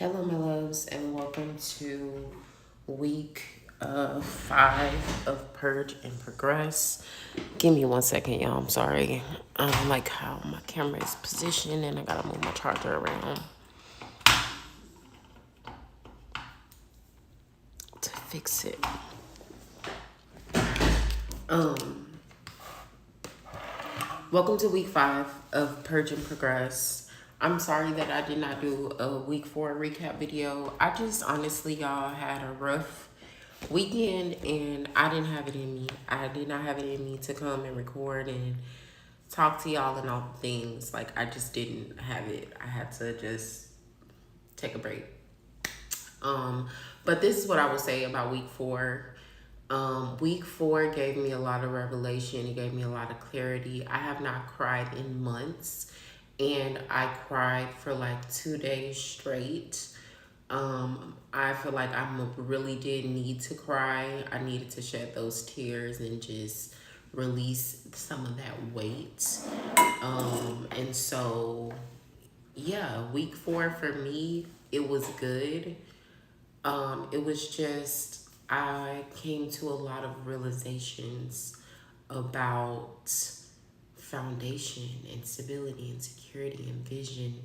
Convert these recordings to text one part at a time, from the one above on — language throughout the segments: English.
Hello, my loves, and welcome to week 5 of Purge and Progress. Give me 1 second, y'all. I'm sorry. I don't like how my camera is positioned, and I gotta move my charger around to fix it. Welcome to week 5 of Purge and Progress. I'm sorry that I did not do a week 4 recap video. I just honestly, y'all, had a rough weekend and I didn't have it in me. I did not have it in me to come and record and talk to y'all and all the things. Like, I just didn't have it. I had to just take a break. But this is what I would say about week 4. Week 4 gave me a lot of revelation. It gave me a lot of clarity. I have not cried in months, and I cried for like 2 days straight. I feel like I really did need to cry. I needed to shed those tears and just release some of that weight. And so, yeah, week 4 for me, it was good. It was just, I came to a lot of realizations about foundation and stability and security and vision.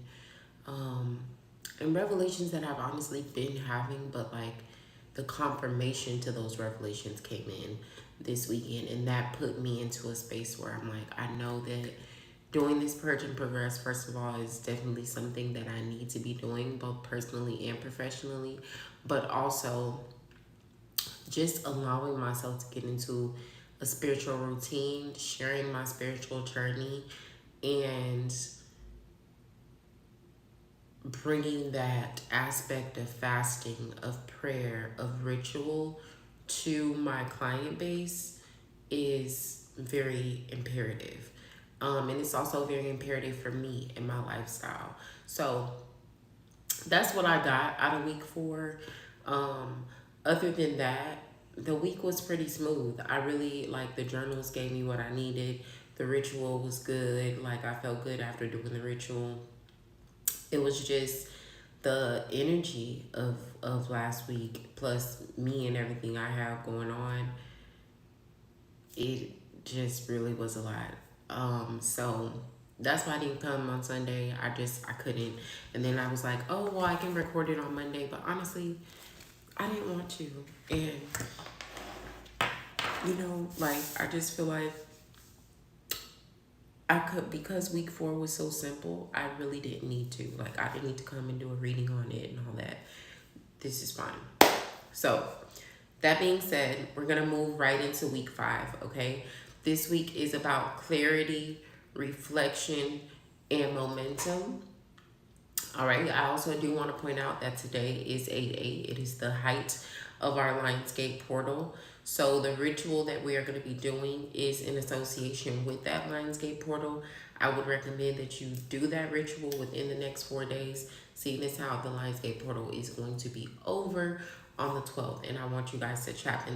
And revelations that I've honestly been having, but like the confirmation to those revelations came in this weekend. And that put me into a space where I'm like, I know that doing this Purge and Progress, first of all, is definitely something that I need to be doing, both personally and professionally, but also just allowing myself to get into a spiritual routine, sharing my spiritual journey, and bringing that aspect of fasting, of prayer, of ritual to my client base is very imperative. And it's also very imperative for me in my lifestyle. So that's what I got out of week 4. Other than that, the week was pretty smooth. I really, like, the journals gave me what I needed. The ritual was good. Like, I felt good after doing the ritual. It was just the energy of last week, plus me and everything I have going on. It just really was a lot. So that's why I didn't come on Sunday. I couldn't. And then I was like, oh, well, I can record it on Monday. But honestly, I didn't want to. And, like, I just feel like I could, because week 4 was so simple, I really didn't need to. Like, I didn't need to come and do a reading on it and all that. This is fine. So, that being said, we're going to move right into week 5, okay? This week is about clarity, reflection, and momentum. All right, I also do want to point out that today is 8/8. It is the height of our Lionsgate portal. So the ritual that we are going to be doing is in association with that Lionsgate portal. I would recommend that you do that ritual within the next 4 days, seeing as how the Lionsgate portal is going to be over on the 12th. And I want you guys to tap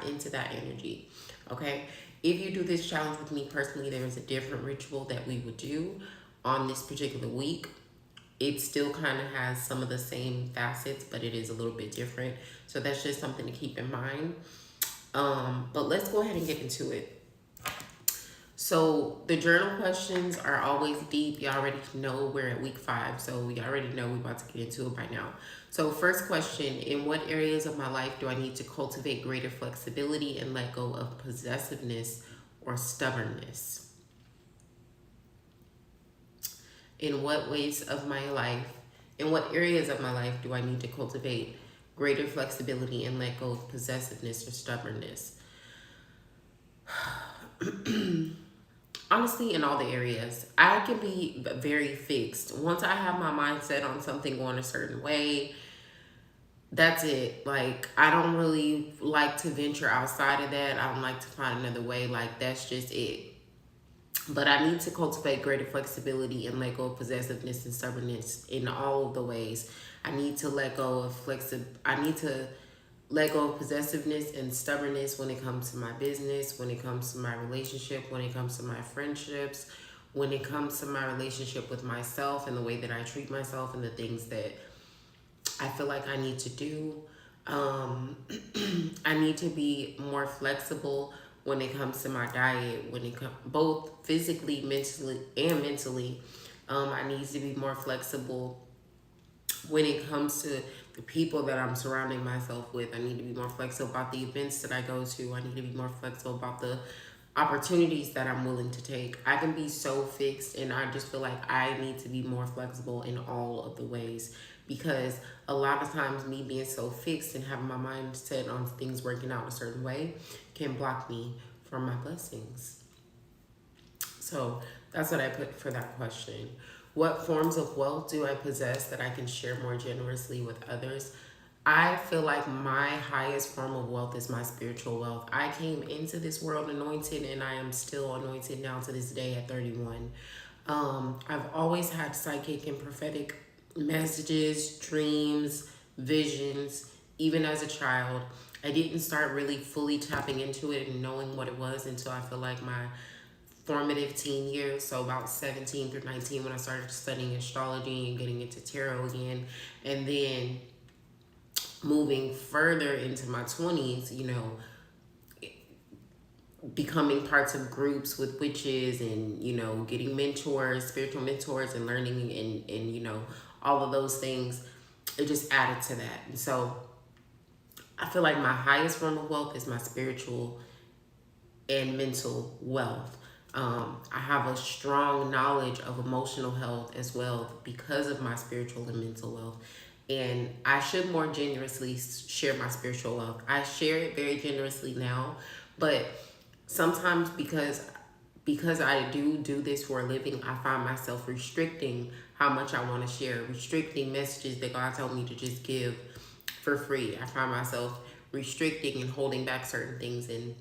into that energy, okay? If you do this challenge with me personally, there is a different ritual that we would do on this particular week. It still kind of has some of the same facets, but it is a little bit different. So that's just something to keep in mind. But let's go ahead and get into it. So the journal questions are always deep. You already know we're at week 5, so you already know we're about to get into it by now. So first question, in what areas of my life do I need to cultivate greater flexibility and let go of possessiveness or stubbornness? In what areas of my life do I need to cultivate greater flexibility and let go of possessiveness or stubbornness? Honestly, in all the areas, I can be very fixed. Once I have my mindset on something going a certain way, that's it. Like, I don't really like to venture outside of that. I don't like to find another way. Like, that's just it. But I need to cultivate greater flexibility and let go of possessiveness and stubbornness in all of the ways. I need to let go of possessiveness and stubbornness when it comes to my business, when it comes to my relationship, when it comes to my friendships, when it comes to my relationship with myself and the way that I treat myself and the things that I feel like I need to do. Um, I need to be more flexible when it comes to my diet, when it comes both physically, mentally. I need to be more flexible when it comes to the people that I'm surrounding myself with. I need to be more flexible about the events that I go to. I need to be more flexible about the opportunities that I'm willing to take. I can be so fixed, and I just feel like I need to be more flexible in all of the ways, because a lot of times me being so fixed and having my mind set on things working out a certain way can block me from my blessings. So that's what I put for that question. What forms of wealth do I possess that I can share more generously with others? I feel like my highest form of wealth is my spiritual wealth. I came into this world anointed, and I am still anointed now to this day at 31. I've always had psychic and prophetic messages, dreams, visions, even as a child. I didn't start really fully tapping into it and knowing what it was until I feel like my formative teen years, so about 17 through 19, when I started studying astrology and getting into tarot again. And then moving further into my 20s, becoming parts of groups with witches, and getting mentors, spiritual mentors, and learning, and all of those things, it just added to that. And so I feel like my highest form of wealth is my spiritual and mental wealth. I have a strong knowledge of emotional health as well because of my spiritual and mental wealth. And I should more generously share my spiritual wealth. I share it very generously now, but sometimes because I do this for a living, I find myself restricting how much I want to share, restricting messages that God told me to just give for free. I find myself restricting and holding back certain things, and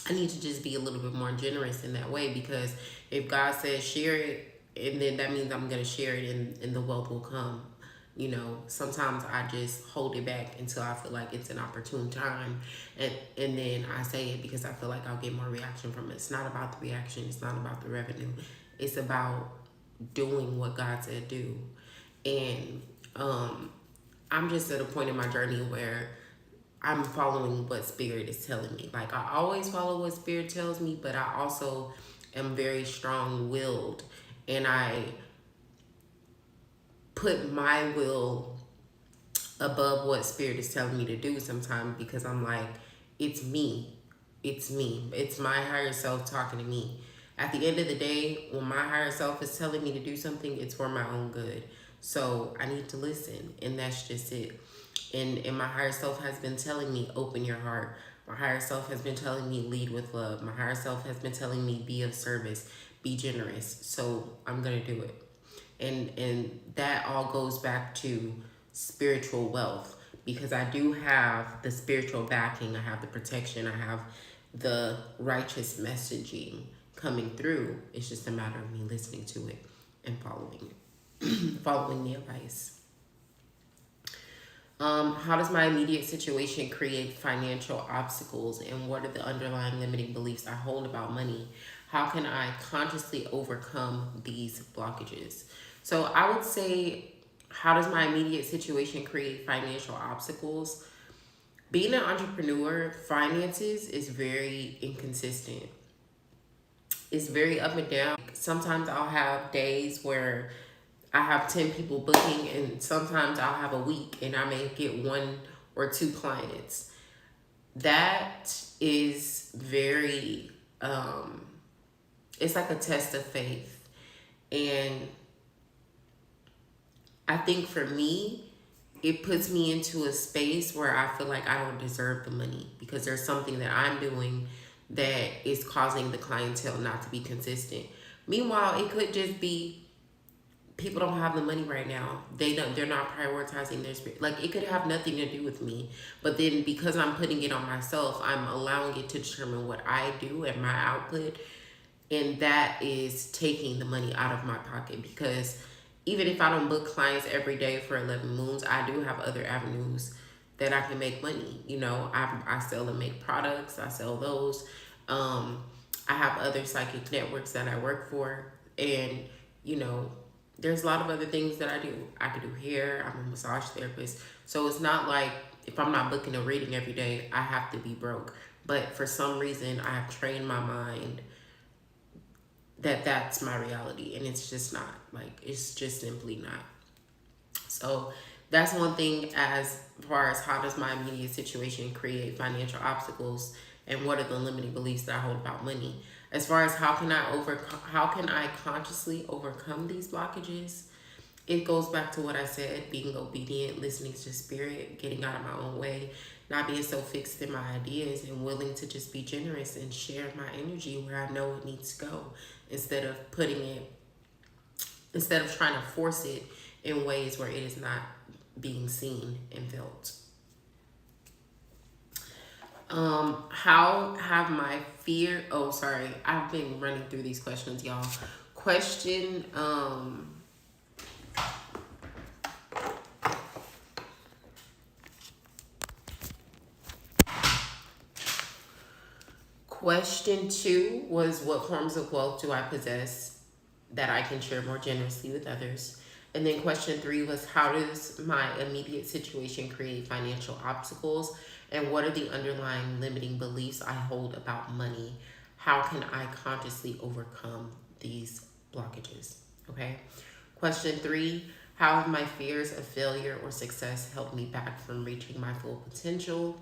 I need to just be a little bit more generous in that way, because if God says share it, and then that means I'm going to share it, and the wealth will come. Sometimes I just hold it back until I feel like it's an opportune time, and then I say it because I feel like I'll get more reaction from it. It's not about the reaction. It's not about the revenue. It's about doing what God said do. And I'm just at a point in my journey where I'm following what spirit is telling me. Like, I always follow what spirit tells me, but I also am very strong-willed, and I put my will above what spirit is telling me to do sometimes, because I'm like, it's me. It's me. It's my higher self talking to me. At the end of the day, when my higher self is telling me to do something, it's for my own good. So I need to listen, and that's just it. And my higher self has been telling me, open your heart. My higher self has been telling me, lead with love. My higher self has been telling me, be of service, be generous. So I'm going to do it. And that all goes back to spiritual wealth, because I do have the spiritual backing. I have the protection. I have the righteous messaging coming through. It's just a matter of me listening to it and following it, following the advice. How does my immediate situation create financial obstacles, and what are the underlying limiting beliefs I hold about money? How can I consciously overcome these blockages? So I would say, how does my immediate situation create financial obstacles? Being an entrepreneur, finances is very inconsistent. It's very up and down. Sometimes I'll have days where I have 10 people booking, and sometimes I'll have a week and I may get 1 or 2 clients. That is very, it's like a test of faith. And I think for me, it puts me into a space where I feel like I don't deserve the money, because there's something that I'm doing that is causing the clientele not to be consistent. Meanwhile, it could just be people don't have the money right now. They're not prioritizing their spirit. Like, it could have nothing to do with me, but then because I'm putting it on myself, I'm allowing it to determine what I do and my output, and that is taking the money out of my pocket. Because even if I don't book clients every day for 11 moons, I do have other avenues that I can make money. I sell and make products. I sell those. I have other psychic networks that I work for, and you know There's a lot of other things that I do. I could do hair. I'm a massage therapist. So it's not like if I'm not booking a reading every day, I have to be broke. But for some reason, I have trained my mind that that's my reality. And it's just not. Like, it's just simply not. So that's one thing as far as how does my immediate situation create financial obstacles and what are the limiting beliefs that I hold about money. As far as how can I consciously overcome these blockages, it goes back to what I said, being obedient, listening to spirit, getting out of my own way, not being so fixed in my ideas and willing to just be generous and share my energy where I know it needs to go instead of instead of trying to force it in ways where it is not being seen and felt. How have my fear, oh, sorry, I've been running through these questions, y'all. Question, Question 2 was what forms of wealth do I possess that I can share more generously with others? And then question 3 was how does my immediate situation create financial obstacles? And what are the underlying limiting beliefs I hold about money? How can I consciously overcome these blockages? Okay. Question 3, how have my fears of failure or success held me back from reaching my full potential?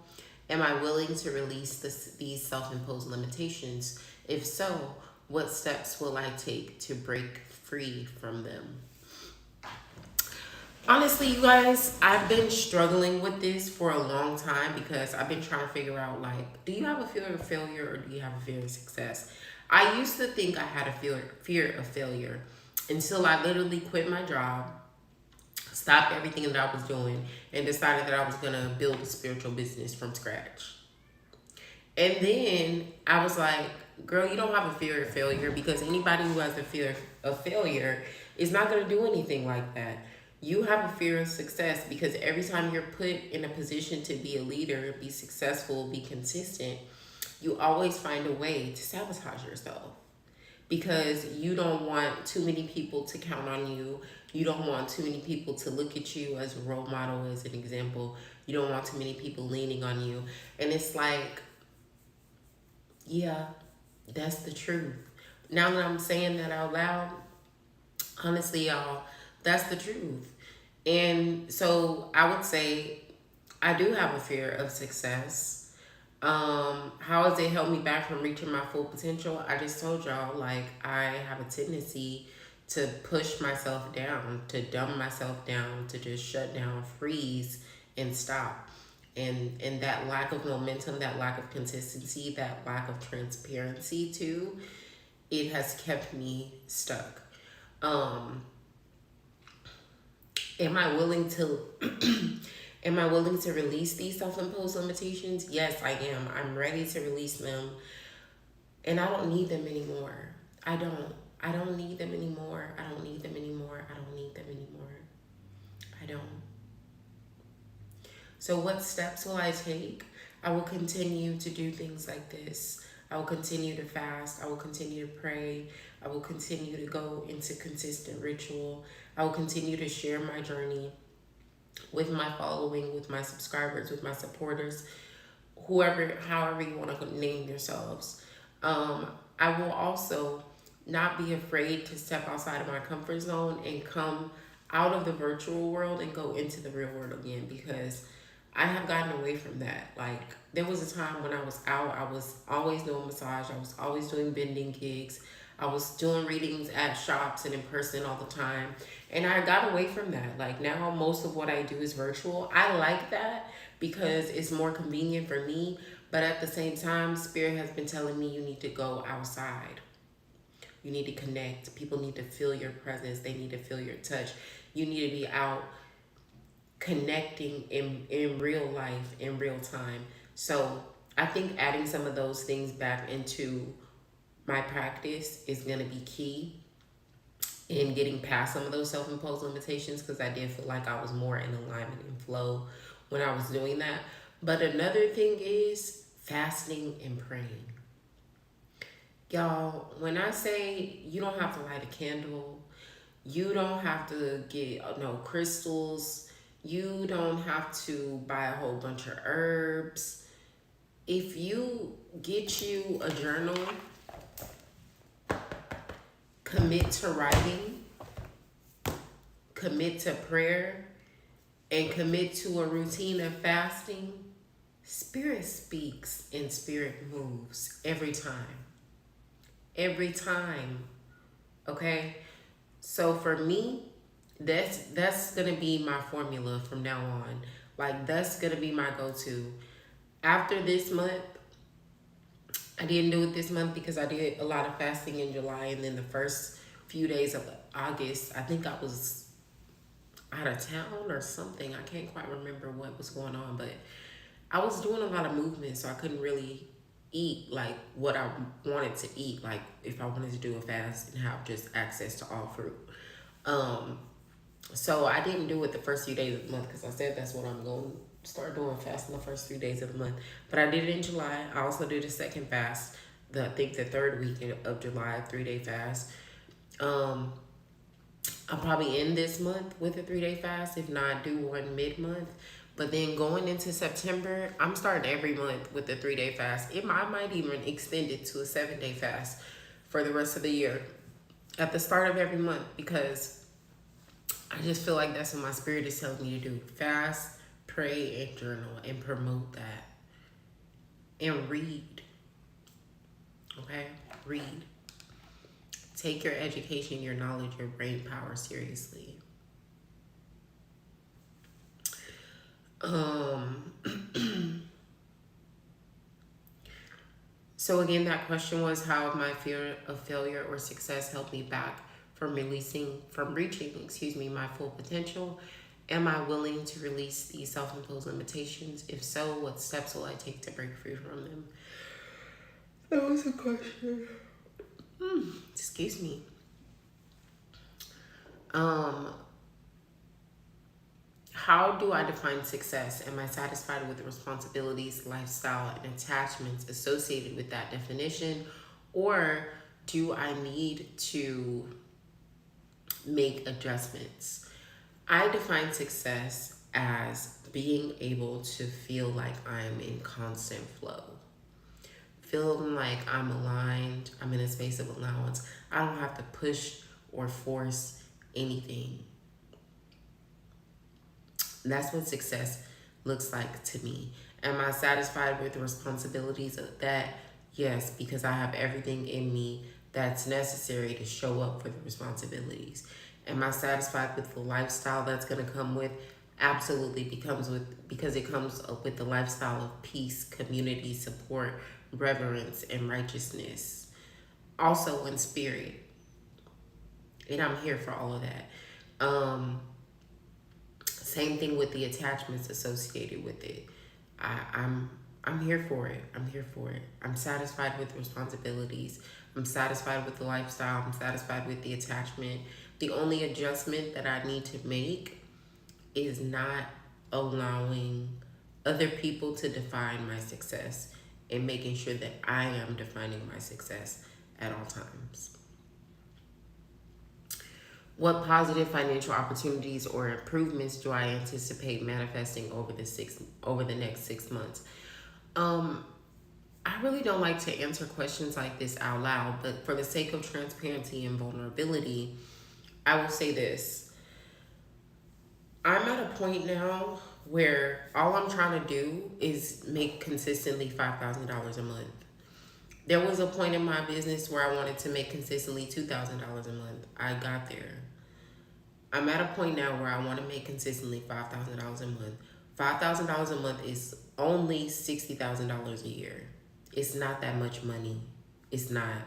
Am I willing to release these self-imposed limitations? If so, what steps will I take to break free from them? Honestly, you guys, I've been struggling with this for a long time because I've been trying to figure out, like, do you have a fear of failure or do you have a fear of success? I used to think I had a fear of failure until I literally quit my job, stopped everything that I was doing, and decided that I was going to build a spiritual business from scratch. And then I was like, girl, you don't have a fear of failure because anybody who has a fear of failure is not going to do anything like that. You have a fear of success because every time you're put in a position to be a leader, be successful, be consistent, you always find a way to sabotage yourself because you don't want too many people to count on you. You don't want too many people to look at you as a role model, as an example. You don't want too many people leaning on you. And it's like, yeah, that's the truth. Now that I'm saying that out loud, honestly, y'all, that's the truth. And so I would say I do have a fear of success. How has it held me back from reaching my full potential? I just told y'all, like, I have a tendency to push myself down, to dumb myself down, to just shut down, freeze, and stop. And that lack of momentum, that lack of consistency, that lack of transparency too, it has kept me stuck. Am I willing to am I willing to release these self-imposed limitations? Yes, I am. I'm ready to release them. And I don't need them anymore. I don't. I don't need them anymore. I don't need them anymore. I don't need them anymore. I don't. So what steps will I take? I will continue to do things like this. I will continue to fast. I will continue to pray. I will continue to go into consistent ritual. I will continue to share my journey with my following, with my subscribers, with my supporters, whoever, however you want to name yourselves. I will also not be afraid to step outside of my comfort zone and come out of the virtual world and go into the real world again because I have gotten away from that. Like, there was a time when I was out, I was always doing massage, I was always doing bending gigs, I was doing readings at shops and in person all the time. And I got away from that. Like, now most of what I do is virtual. I like that because it's more convenient for me. But at the same time, Spirit has been telling me you need to go outside. You need to connect. People need to feel your presence. They need to feel your touch. You need to be out connecting in real life, in real time. So I think adding some of those things back into my practice is going to be key in getting past some of those self-imposed limitations because I did feel like I was more in alignment and flow when I was doing that. But another thing is fasting and praying. Y'all, when I say you don't have to light a candle, You don't have to get no crystals. You don't have to buy a whole bunch of herbs. If you get you a journal, commit to writing, commit to prayer, and commit to a routine of fasting, spirit speaks and spirit moves every time. Every time. Okay? So for me, that's gonna be my formula from now on. Like that's gonna be my go-to. After this month, I didn't do it this month because I did a lot of fasting in July, and then the first few days of August, I think I was out of town or something. I can't quite remember what was going on, but I was doing a lot of movement, so I couldn't really eat like what I wanted to eat, like if I wanted to do a fast and have just access to all fruit. Um, so I didn't do it the first few days of the month because I said that's what I'm going to start doing, fasting the first 3 days of the month. But I did it in July. I also did a second fast, I think the third week of July, 3-day fast. Um, I'll probably end this month with a 3-day fast, if not do one mid-month. But then going into September, I'm starting every month with a 3-day fast. I might even extend it to a 7-day fast for the rest of the year at the start of every month, because I just feel like that's what my spirit is telling me to do. Fast, pray, and journal, and promote that. And read. Okay? Read. Take your education, your knowledge, your brain power seriously. So again, that question was, how have my fear of failure or success helped me back from reaching my full potential? Am I willing to release these self-imposed limitations? If so, what steps will I take to break free from them? That was a question. Excuse me. How do I define success? Am I satisfied with the responsibilities, lifestyle, and attachments associated with that definition? Or do I need to make adjustments? I define success as being able to feel like I'm in constant flow. Feeling like I'm aligned, I'm in a space of allowance. I don't have to push or force anything. That's what success looks like to me. Am I satisfied with the responsibilities of that? Yes, because I have everything in me that's necessary to show up for the responsibilities. Am I satisfied with the lifestyle that's going to come with? Absolutely, because it comes up with the lifestyle of peace, community, support, reverence, and righteousness. Also in spirit. And I'm here for all of that. Same thing with the attachments associated with it. I'm here for it. I'm here for it. I'm satisfied with responsibilities. I'm satisfied with the lifestyle. I'm satisfied with the attachment. The only adjustment that I need to make is not allowing other people to define my success, and making sure that I am defining my success at all times. What positive financial opportunities or improvements do I anticipate manifesting over the next 6 months? I really don't like to answer questions like this out loud, but for the sake of transparency and vulnerability, I will say this. I'm at a point now where all I'm trying to do is make consistently $5,000 a month. There was a point in my business where I wanted to make consistently $2,000 a month. I got there. I'm at a point now where I want to make consistently $5,000 a month. $5,000 a month is only $60,000 a year. It's not that much money. It's not.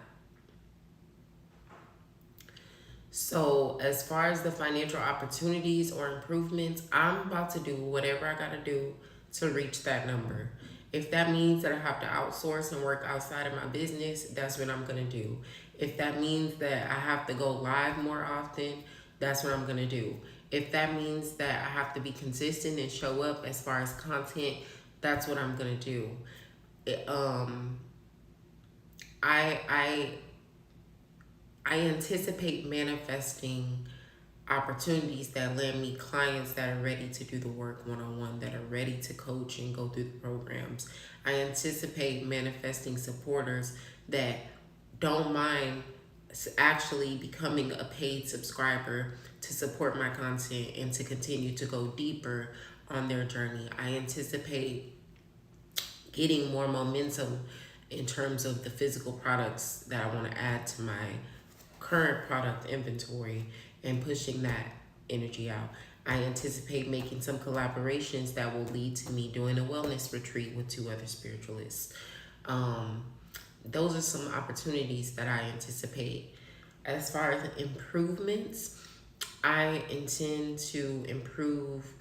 So as far as the financial opportunities or improvements, I'm about to do whatever I got to do to reach that number. If that means that I have to outsource and work outside of my business, that's what I'm going to do. If that means that I have to go live more often, that's what I'm going to do. If that means that I have to be consistent and show up as far as content, that's what I'm going to do. I anticipate manifesting opportunities that land me clients that are ready to do the work one-on-one, that are ready to coach and go through the programs. I anticipate manifesting supporters that don't mind actually becoming a paid subscriber to support my content and to continue to go deeper on their journey. I anticipate getting more momentum in terms of the physical products that I want to add to my current product inventory and pushing that energy out. I anticipate making some collaborations that will lead to me doing a wellness retreat with 2 other spiritualists. Those are some opportunities that I anticipate. As far as improvements, I intend to improve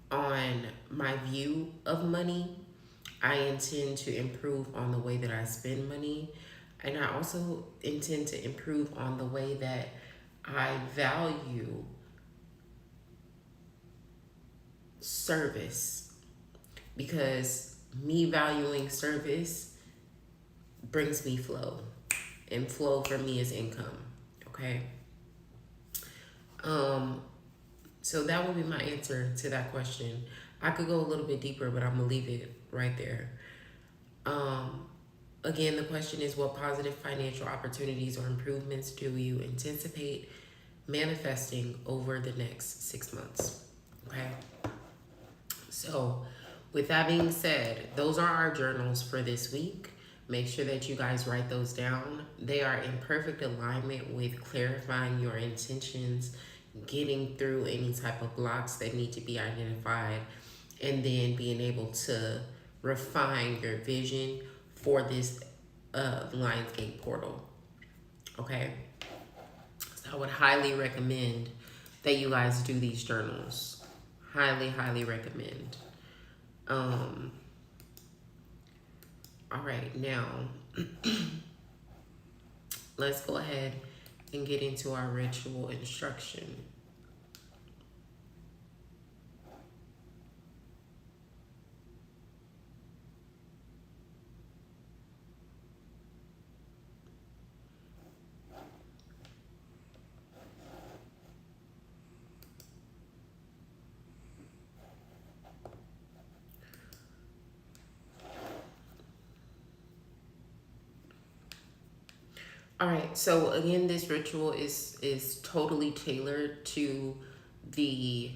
on my view of money. I intend to improve on the way that I spend money. And I also intend to improve on the way that I value service. Because me valuing service brings me flow. And flow for me is income. Okay? So that would be my answer to that question. I could go a little bit deeper, but I'm gonna leave it right there. Again, the question is, what positive financial opportunities or improvements do you anticipate manifesting over the next 6 months? Okay. So with that being said, those are our journals for this week. Make sure that you guys write those down. They are in perfect alignment with clarifying your intentions, getting through any type of blocks that need to be identified, and then being able to refine your vision for this Lionsgate portal. Okay? So I would highly recommend that you guys do these journals. Highly, highly recommend. All right, now let's go ahead and get into our ritual instruction. All right, so again, this ritual is totally tailored to the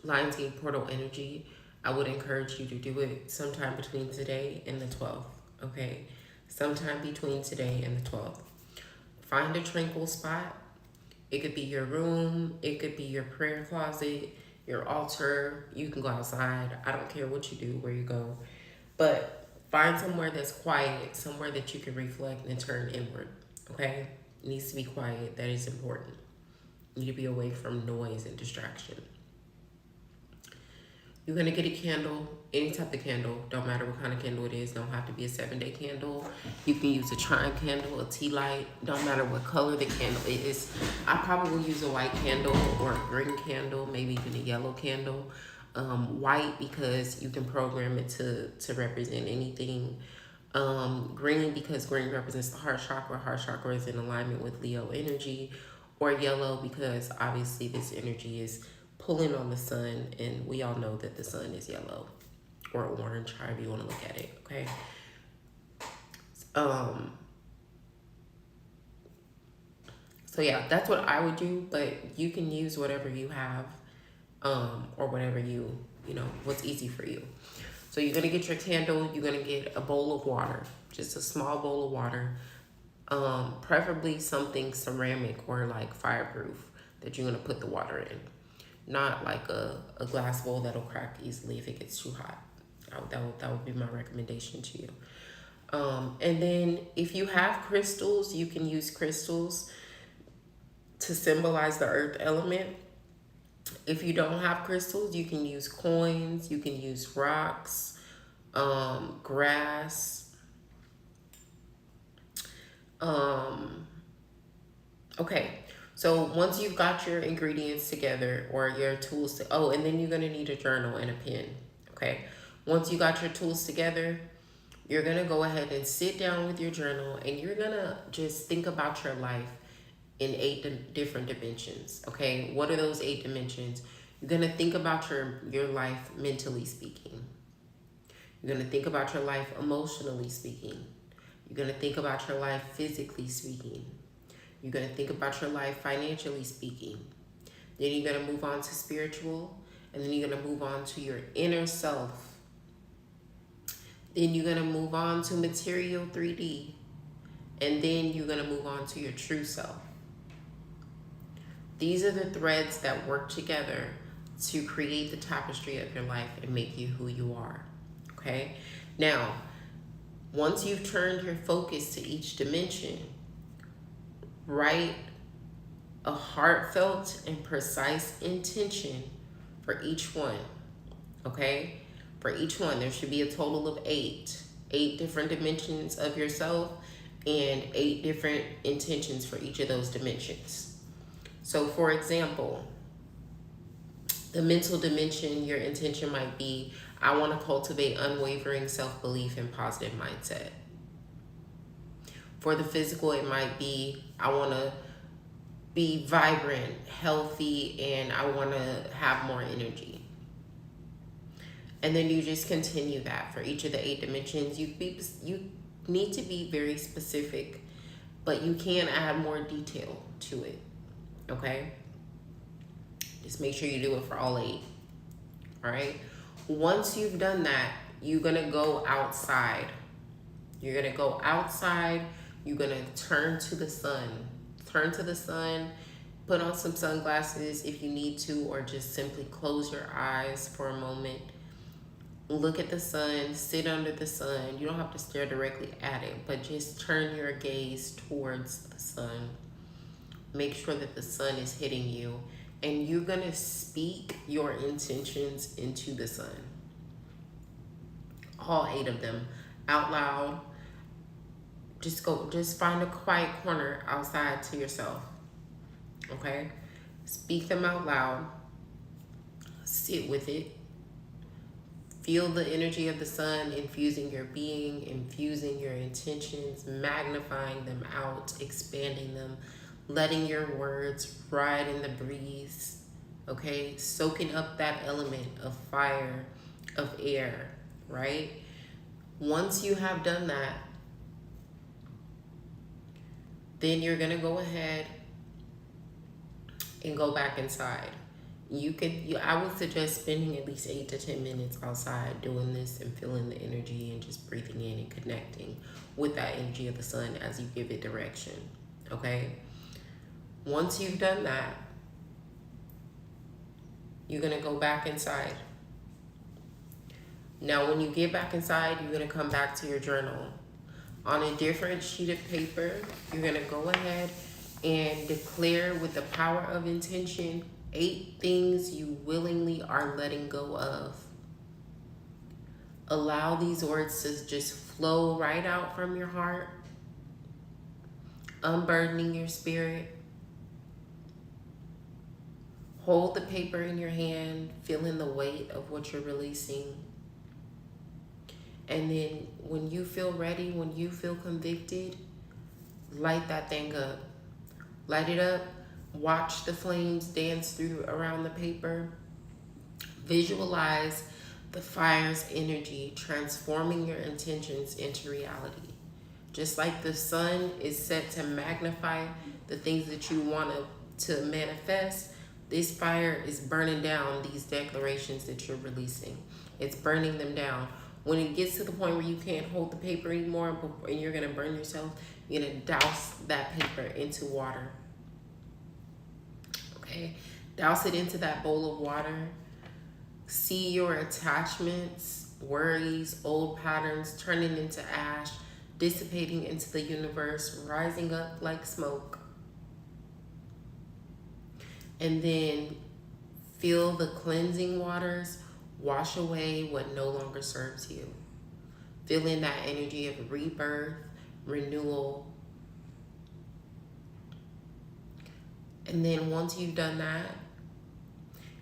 Lionsgate portal energy. I would encourage you to do it sometime between today and the 12th, okay? Sometime between today and the 12th. Find a tranquil spot. It could be your room, it could be your prayer closet, your altar. You can go outside. I don't care what you do, where you go. But find somewhere that's quiet, somewhere that you can reflect and turn inward, okay? It needs to be quiet. That is important. You need to be away from noise and distraction. You're going to get a candle, any type of candle. Don't matter what kind of candle it is. Don't have to be a 7-day candle. You can use a chime candle, a tea light. Don't matter what color the candle is. I probably use a white candle or a green candle, maybe even a yellow candle. White because you can program it to represent anything. Green because green represents the heart chakra. Heart chakra is in alignment with Leo energy. Or yellow because obviously this energy is pulling on the sun, and we all know that the sun is yellow or orange, however you want to look at it, okay? So yeah, that's what I would do, but you can use whatever you have, or whatever what's easy for you. So you're gonna get your candle, you're gonna get a bowl of water, just a small bowl of water, preferably something ceramic or like fireproof that you're gonna put the water in. Not like a glass bowl that'll crack easily if it gets too hot. That would be my recommendation to you. And then if you have crystals, you can use crystals to symbolize the earth element. If you don't have crystals, you can use coins, you can use rocks, grass. Okay. So once you've got your ingredients together or your tools, and then you're going to need a journal and a pen, okay? Once you got your tools together, you're going to go ahead and sit down with your journal and you're going to just think about your life in different dimensions. Okay, what are those 8 dimensions? You're gonna think about your life mentally speaking. You're gonna think about your life emotionally speaking. You're gonna think about your life physically speaking. You're gonna think about your life financially speaking. Then you're gonna move on to spiritual, and then you're gonna move on to your inner self. Then you're gonna move on to material 3D, and then you're gonna move on to your true self. These are the threads that work together to create the tapestry of your life and make you who you are. Okay? Now, once you've turned your focus to each dimension, write a heartfelt and precise intention for each one. Okay? For each one, there should be a total of 8. 8 different dimensions of yourself and 8 different intentions for each of those dimensions. So for example, the mental dimension, your intention might be, I want to cultivate unwavering self-belief and positive mindset. For the physical, it might be, I want to be vibrant, healthy, and I want to have more energy. And then you just continue that for each of the 8 dimensions. You need to be very specific, but you can add more detail to it. Okay? Just make sure you do it for all 8. All right? Once you've done that, you're going to go outside. You're going to go outside. You're going to turn to the sun. Turn to the sun. Put on some sunglasses if you need to, or just simply close your eyes for a moment. Look at the sun. Sit under the sun. You don't have to stare directly at it, but just turn your gaze towards the sun. Make sure that the sun is hitting you, and you're going to speak your intentions into the sun. All 8 of them out loud. Just find a quiet corner outside to yourself. Okay? Speak them out loud. Sit with it. Feel the energy of the sun infusing your being, infusing your intentions, magnifying them out, expanding them, letting your words ride in the breeze, okay? Soaking up that element of fire, of air, right? Once you have done that, then you're gonna go ahead and go back inside. I would suggest spending at least 8 to 10 minutes outside doing this and feeling the energy and just breathing in and connecting with that energy of the sun as you give it direction, okay? Once you've done that, you're going to go back inside. Now, when you get back inside, you're going to come back to your journal. On a different sheet of paper, you're going to go ahead and declare with the power of intention 8 things you willingly are letting go of. Allow these words to just flow right out from your heart, unburdening your spirit. Hold the paper in your hand, feeling the weight of what you're releasing. And then when you feel ready, when you feel convicted, light that thing up. Light it up. Watch the flames dance around the paper. Visualize the fire's energy transforming your intentions into reality. Just like the sun is set to magnify the things that you want to manifest, this fire is burning down these declarations that you're releasing. It's burning them down. When it gets to the point where you can't hold the paper anymore and you're going to burn yourself, you're going to douse that paper into water. Okay? Douse it into that bowl of water. See your attachments, worries, old patterns turning into ash, dissipating into the universe, rising up like smoke. And then feel the cleansing waters wash away what no longer serves you. Feeling that energy of rebirth, renewal. And then once you've done that,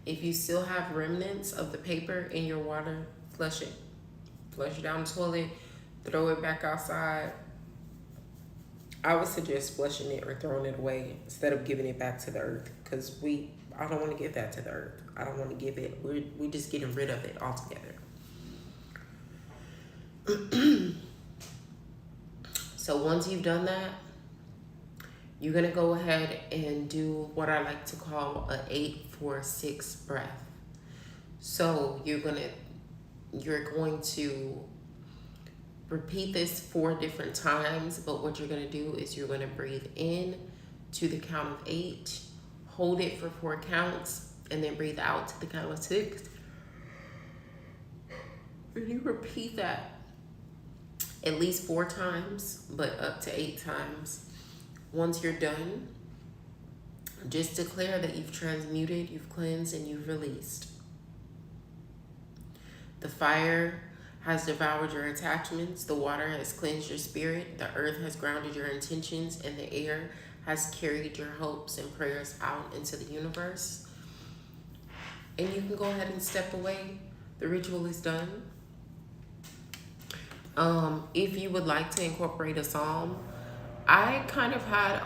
if you still have remnants of the paper in your water, flush it. Flush it down the toilet, throw it back outside. I would suggest flushing it or throwing it away instead of giving it back to the earth, because I don't want to give that to the earth. I don't want to give it. We're just getting rid of it altogether. So once you've done that, you're gonna go ahead and do what I like to call a 8-4-6 breath. So you're going to repeat this 4 different times, but what you're going to do is you're going to breathe in to the count of 8, hold it for 4 counts, and then breathe out to the count of 6. And you repeat that at least 4 times, but up to 8 times. Once you're done, just declare that you've transmuted, you've cleansed, and you've released. The fire has devoured your attachments, the water has cleansed your spirit, the earth has grounded your intentions, and the air has carried your hopes and prayers out into the universe. And you can go ahead and step away. The ritual is done. If you would like to incorporate a psalm, I kind of had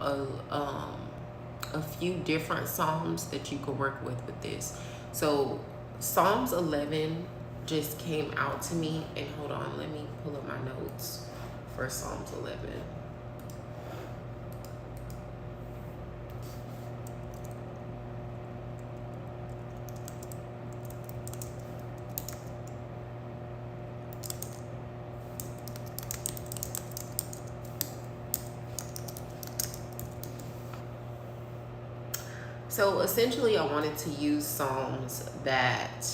a few different psalms that you could work with this. So Psalms 11 just came out to me, and hold on, let me pull up my notes for Psalms 11. So essentially, I wanted to use psalms that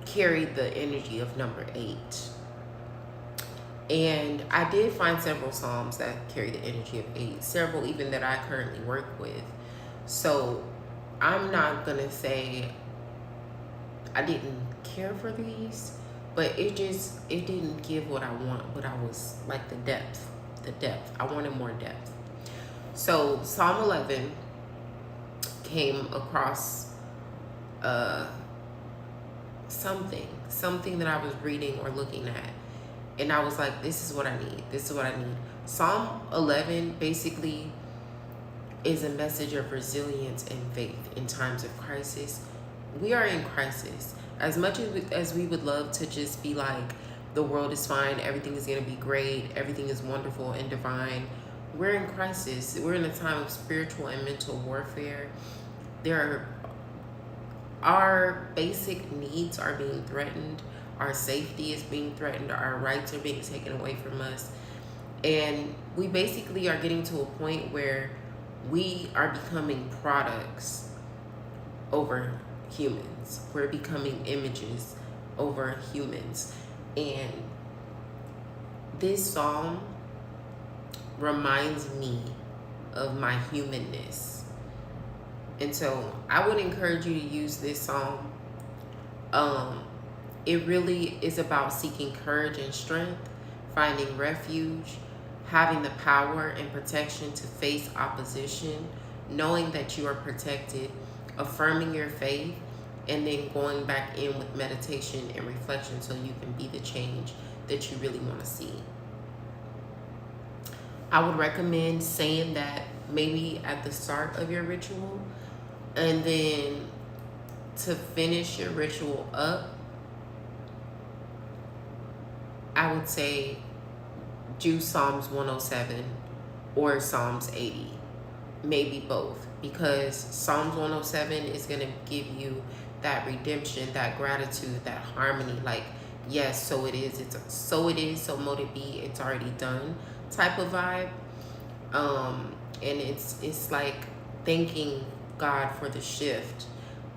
carried the energy of number 8. And I did find several psalms that carry the energy of 8, several even that I currently work with. So I'm not gonna say I didn't care for these, but it didn't give what I want, what I was like, the depth. I wanted more depth. So Psalm 11 came across something that I was reading or looking at, and I was like, this is what I need. Psalm 11 basically is a message of resilience and faith in times of crisis. We are in crisis. As much as we would love to just be like, the world is fine, everything is going to be great, everything is wonderful and divine, we're in crisis. We're in a time of spiritual and mental warfare. Our basic needs are being threatened. Our safety is being threatened. Our rights are being taken away from us. And we basically are getting to a point where we are becoming products over humans. We're becoming images over humans. And this psalm reminds me of my humanness. And so I would encourage you to use this psalm. It really is about seeking courage and strength, finding refuge, having the power and protection to face opposition, knowing that you are protected, affirming your faith, and then going back in with meditation and reflection so you can be the change that you really want to see. I would recommend saying that maybe at the start of your ritual, and then to finish your ritual up, I would say do Psalms 107 or Psalms 80, maybe both, because Psalms 107 is going to give you that redemption, that gratitude, that harmony, like, yes, so it is, so mote it be, it's already done type of vibe. And it's like thanking God for the shift,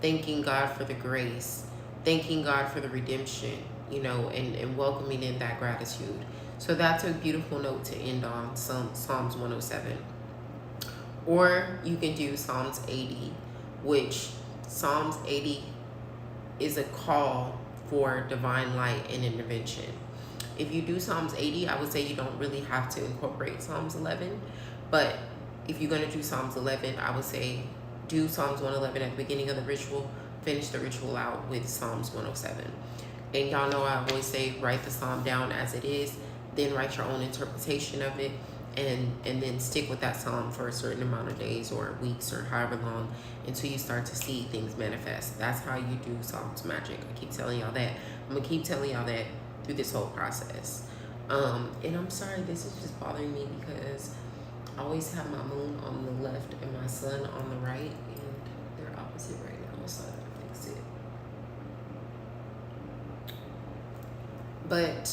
thanking God for the grace, thanking God for the redemption, and welcoming in that gratitude. So that's a beautiful note to end on, Psalms 107. Or you can do Psalms 80, which Psalms 80 is a call for divine light and intervention. If you do Psalms 80, I would say you don't really have to incorporate Psalms 11. But if you're going to do Psalms 11, I would say do Psalms 111 at the beginning of the ritual, finish the ritual out with Psalms 107. And y'all know I always say write the psalm down as it is. then write your own interpretation of it, and then stick with that psalm for a certain amount of days or weeks or however long until you start to see things manifest. That's how you do Psalms magic. I keep telling y'all that. I'm gonna keep telling y'all that through this whole process. And I'm sorry, this is just bothering me because I always have my moon on the left and my sun on the right, and they're opposite right now, so I gotta fix it. But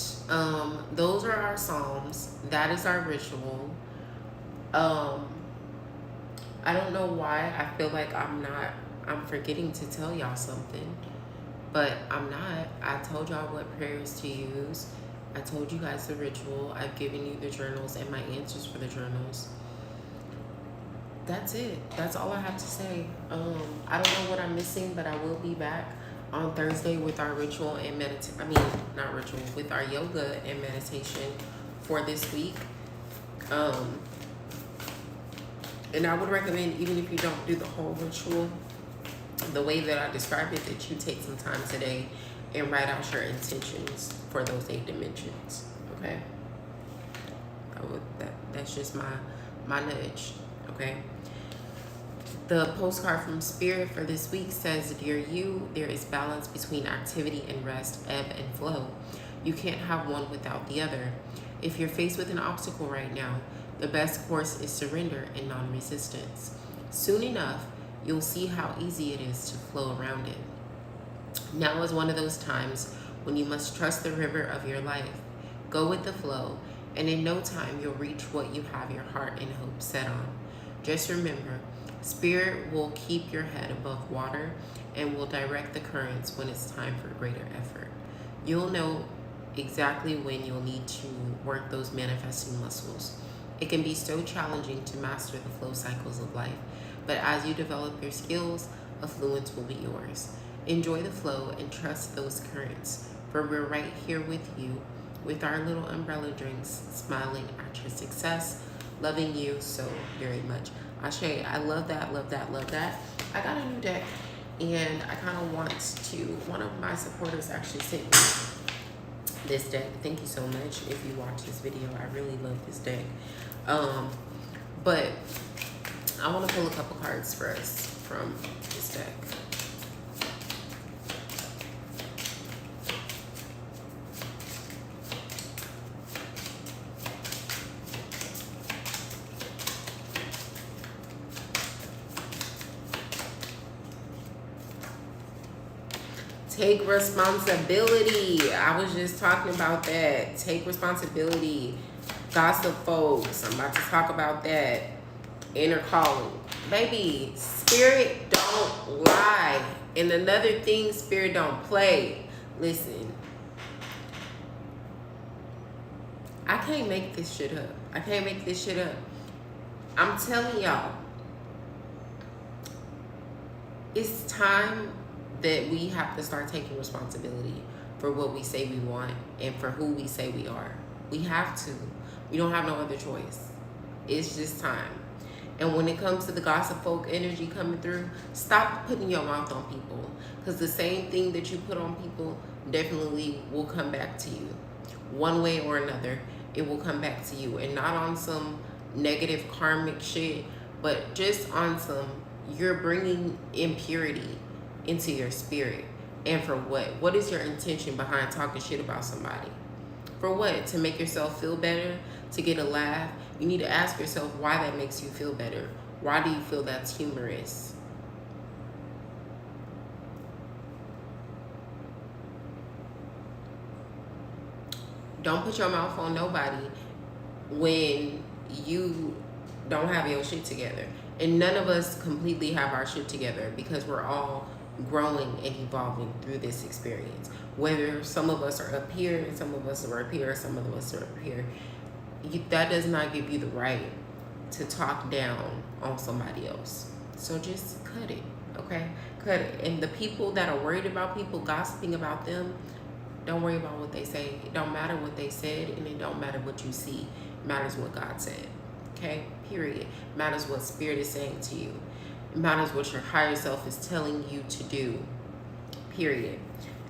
those are our psalms. That is our ritual. I don't know why I feel like I'm forgetting to tell y'all something, but I'm not. I told y'all what prayers to use. I told you guys the ritual. I've given you the journals and my answers for the journals. That's it. That's all I have to say. I don't know what I'm missing, but I will be back on Thursday with our ritual and with our yoga and meditation for this week. And I would recommend, even if you don't do the whole ritual, the way that I described it, that you take some time today and write out your intentions for those 8 dimensions. Okay? That's just my nudge. Okay? The postcard from Spirit for this week says, Dear you, there is balance between activity and rest, ebb and flow. You can't have one without the other. If you're faced with an obstacle right now, the best course is surrender and non-resistance. Soon enough, you'll see how easy it is to flow around it. Now is one of those times when you must trust the river of your life. Go with the flow, and in no time you'll reach what you have your heart and hope set on. Just remember, Spirit will keep your head above water and will direct the currents when it's time for greater effort. You'll know exactly when you'll need to work those manifesting muscles. It can be so challenging to master the flow cycles of life, but as you develop your skills, affluence will be yours. Enjoy the flow and trust those currents, for we're right here with you with our little umbrella drinks, smiling at your success, loving you so very much. Ashe, I love that, love that, love that. I got a new deck, and I kind of want to, one of my supporters actually sent me this deck. Thank you so much if you watch this video. I really love this deck. But I want to pull a couple cards for us from this deck. Take responsibility. I was just talking about that. Take responsibility. Gossip folks. I'm about to talk about that. Inner calling. Baby, Spirit don't lie. And another thing, Spirit don't play. Listen. I can't make this shit up. I can't make this shit up. I'm telling y'all. It's time that we have to start taking responsibility for what we say we want and for who we say we are. We have to. We don't have no other choice. It's just time. And when it comes to the gossip folk energy coming through, stop putting your mouth on people, because the same thing that you put on people definitely will come back to you. One way or another, it will come back to you. And not on some negative karmic shit, but just on some, you're bringing impurity into your spirit. And for what? What is your intention behind talking shit about somebody? For what? To make yourself feel better? To get a laugh? You need to ask yourself why that makes you feel better. Why do you feel that's humorous? Don't put your mouth on nobody when you don't have your shit together. And none of us completely have our shit together, because we're all growing and evolving through this experience. Whether some of us are up here and some of us are up here, some of us are up here, that does not give you the right to talk down on somebody else. So just cut it, okay? Cut it. And the people that are worried about people gossiping about them, don't worry about what they say. It don't matter what they said, and it don't matter what you see. It matters what God said, okay? Period. It matters what Spirit is saying to you. It matters what your higher self is telling you to do, period.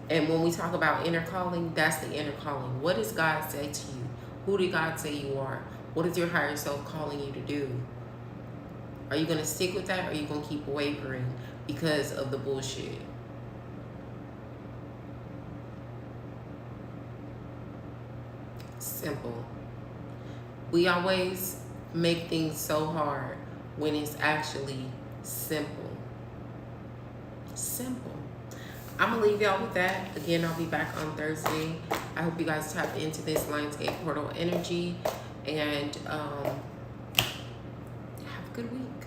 And when we talk about inner calling, that's the inner calling. What does God say to you? Who did God say you are? What is your higher self calling you to do? Are you going to stick with that, or are you going to keep wavering because of the bullshit? Simple. We always make things so hard when it's actually simple. Simple. I'm gonna leave y'all with that. Again, I'll be back on Thursday. I hope you guys tap into this Lionsgate portal energy, and have a good week.